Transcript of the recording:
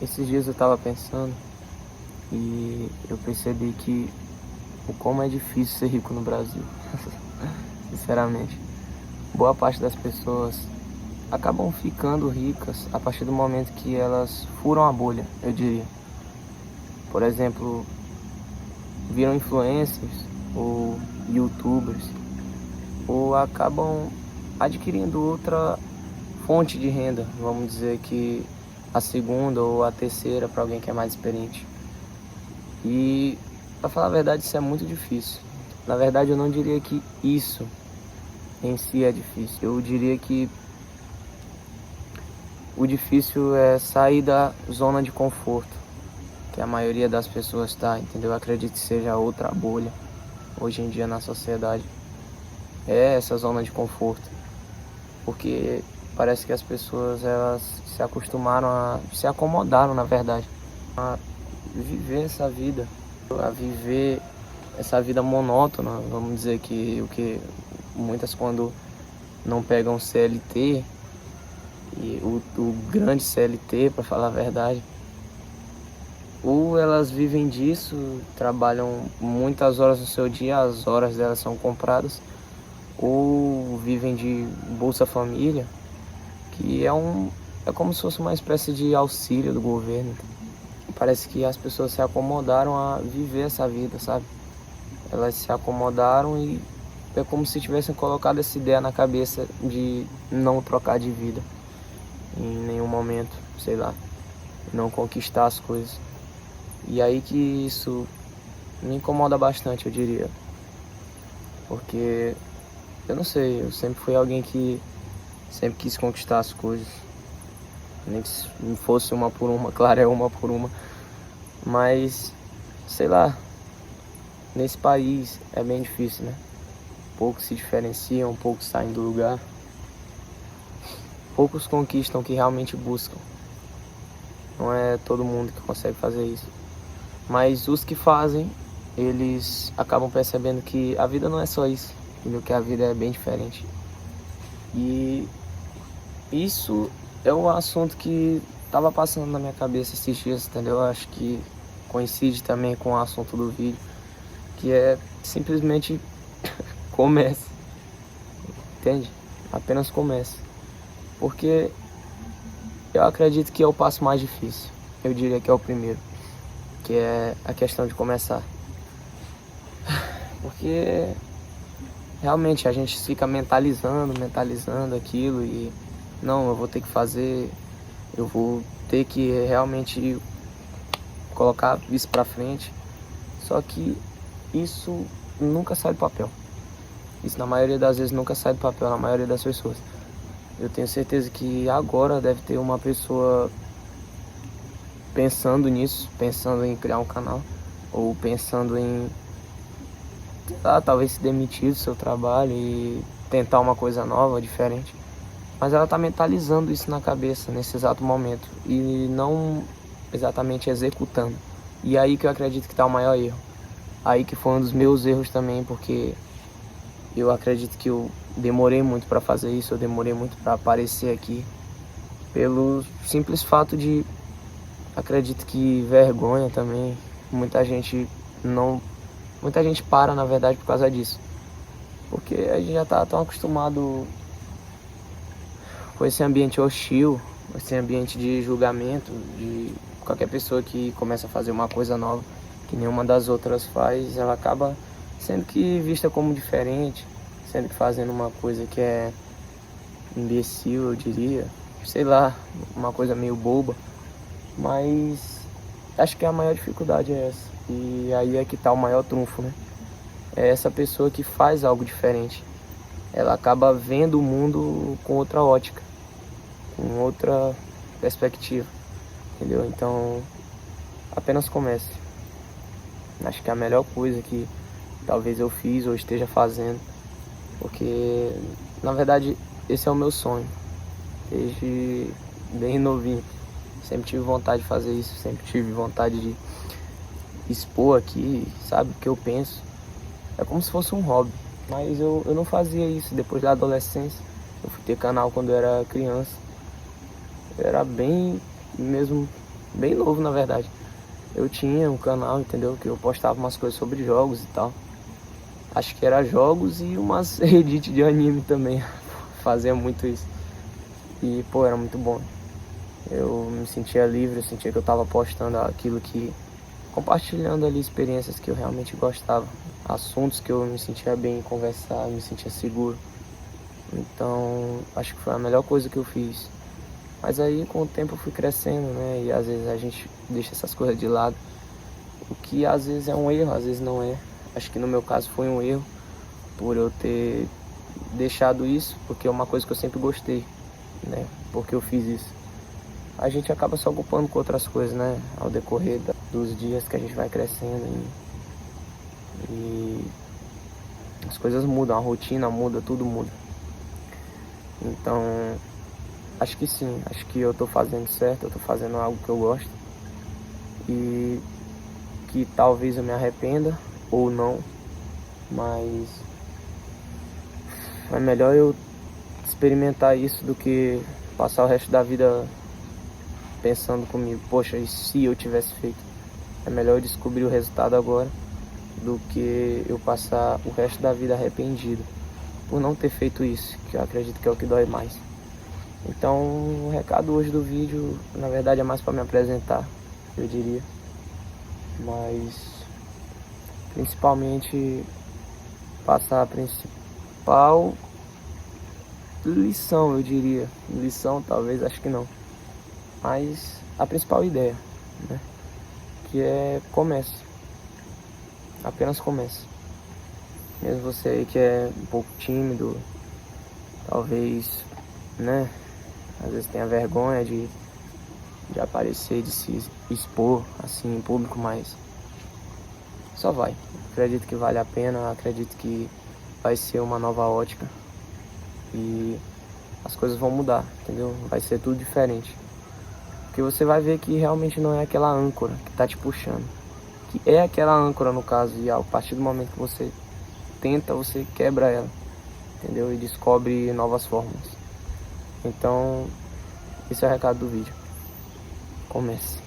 Esses dias eu tava pensando e eu percebi que o como é difícil ser rico no Brasil. Sinceramente, boa parte das pessoas acabam ficando ricas a partir do momento que elas furam a bolha, eu diria. Por exemplo, viram influencers ou youtubers ou acabam adquirindo outra fonte de renda, vamos dizer que a segunda ou a terceira para alguém que é mais experiente. E, para falar a verdade, isso é muito difícil. Na verdade, eu não diria que isso em si é difícil. Eu diria que o difícil é sair da zona de conforto, que a maioria das pessoas está, entendeu? Eu acredito que seja outra bolha hoje em dia na sociedade. É essa zona de conforto, porque parece que as pessoas elas se acomodaram, na verdade, a viver essa vida, a viver essa vida monótona, vamos dizer que o que muitas quando não pegam CLT e o grande CLT, para falar a verdade, ou elas vivem disso, trabalham muitas horas no seu dia, as horas delas são compradas, ou vivem de Bolsa Família, que é como se fosse uma espécie de auxílio do governo. Parece que as pessoas se acomodaram a viver essa vida, sabe? Elas se acomodaram e é como se tivessem colocado essa ideia na cabeça de não trocar de vida em nenhum momento, sei lá, não conquistar as coisas. E aí que isso me incomoda bastante, eu diria. Porque, eu não sei, eu sempre fui alguém que sempre quis conquistar as coisas. Nem que não fosse uma por uma, claro, é uma por uma. Mas, sei lá, nesse país é bem difícil, né? Poucos se diferenciam, poucos saem do lugar. Poucos conquistam o que realmente buscam. Não é todo mundo que consegue fazer isso. Mas os que fazem, eles acabam percebendo que a vida não é só isso, entendeu? Que a vida é bem diferente. E isso é um assunto que estava passando na minha cabeça esses dias, entendeu? Eu acho que coincide também com o assunto do vídeo, que é simplesmente comece, entende? Apenas comece. Porque eu acredito que é o passo mais difícil. Eu diria que é o primeiro, que é a questão de começar. Porque realmente a gente fica mentalizando aquilo e não, eu vou ter que fazer, eu vou ter que realmente colocar isso pra frente. Só que isso nunca sai do papel. Isso na maioria das vezes nunca sai do papel, na maioria das pessoas. Eu tenho certeza que agora deve ter uma pessoa pensando nisso, pensando em criar um canal, ou pensando em, talvez se demitir do seu trabalho e tentar uma coisa nova, diferente. Mas ela tá mentalizando isso na cabeça nesse exato momento e não exatamente executando. E aí que eu acredito que tá o maior erro. Aí que foi um dos meus erros também, porque eu acredito que eu demorei muito para fazer isso, eu demorei muito para aparecer aqui, pelo simples fato de, acredito que vergonha também. Muita gente não, muita gente para na verdade por causa disso, porque a gente já tá tão acostumado com esse ambiente hostil, esse ambiente de julgamento de qualquer pessoa que começa a fazer uma coisa nova que nenhuma das outras faz, ela acaba sendo que vista como diferente, sendo que fazendo uma coisa que é imbecil, eu diria, sei lá, uma coisa meio boba, mas acho que a maior dificuldade é essa, e aí é que tá o maior trunfo, né? É essa pessoa que faz algo diferente, ela acaba vendo o mundo com outra ótica, com outra perspectiva, entendeu? Então, apenas comece. Acho que é a melhor coisa que talvez eu fiz ou esteja fazendo, porque na verdade esse é o meu sonho desde bem novinho. Sempre tive vontade de fazer isso, sempre tive vontade de expor aqui, sabe, o que eu penso. É como se fosse um hobby, mas eu não fazia isso depois da adolescência. Eu fui ter canal quando eu era criança, eu era bem mesmo bem novo na verdade. Eu tinha um canal, entendeu? Que eu postava umas coisas sobre jogos e tal. Acho que era jogos e umas edits de anime também. Fazia muito isso. E, pô, era muito bom. Eu me sentia livre, eu sentia que eu tava postando aquilo que... compartilhando ali experiências que eu realmente gostava. Assuntos que eu me sentia bem em conversar, me sentia seguro. Então, acho que foi a melhor coisa que eu fiz. Mas aí, com o tempo, eu fui crescendo, né? E às vezes a gente deixa essas coisas de lado. O que às vezes é um erro, às vezes não é. Acho que no meu caso foi um erro, por eu ter deixado isso, porque é uma coisa que eu sempre gostei, né? Porque eu fiz isso. A gente acaba se ocupando com outras coisas, né? Ao decorrer dos dias que a gente vai crescendo e as coisas mudam, a rotina muda, tudo muda. Então, acho que sim, acho que eu tô fazendo certo, eu tô fazendo algo que eu gosto e que talvez eu me arrependa ou não, mas é melhor eu experimentar isso do que passar o resto da vida pensando comigo, poxa, e se eu tivesse feito? É melhor eu descobrir o resultado agora do que eu passar o resto da vida arrependido por não ter feito isso, que eu acredito que é o que dói mais. Então, o recado hoje do vídeo, na verdade, é mais para me apresentar, eu diria. Mas, principalmente, passar a principal lição, eu diria. Lição, talvez, acho que não. Mas a principal ideia, né? Que é comece. Apenas comece. Mesmo você aí que é um pouco tímido, talvez, né? Às vezes tenha vergonha de aparecer, de se expor assim em público, mas só vai. Acredito que vale a pena, acredito que vai ser uma nova ótica e as coisas vão mudar, entendeu? Vai ser tudo diferente. Porque você vai ver que realmente não é aquela âncora que tá te puxando. Que é aquela âncora no caso, e a partir do momento que você tenta, você quebra ela, entendeu? E descobre novas formas. Então, esse é o recado do vídeo. Comece.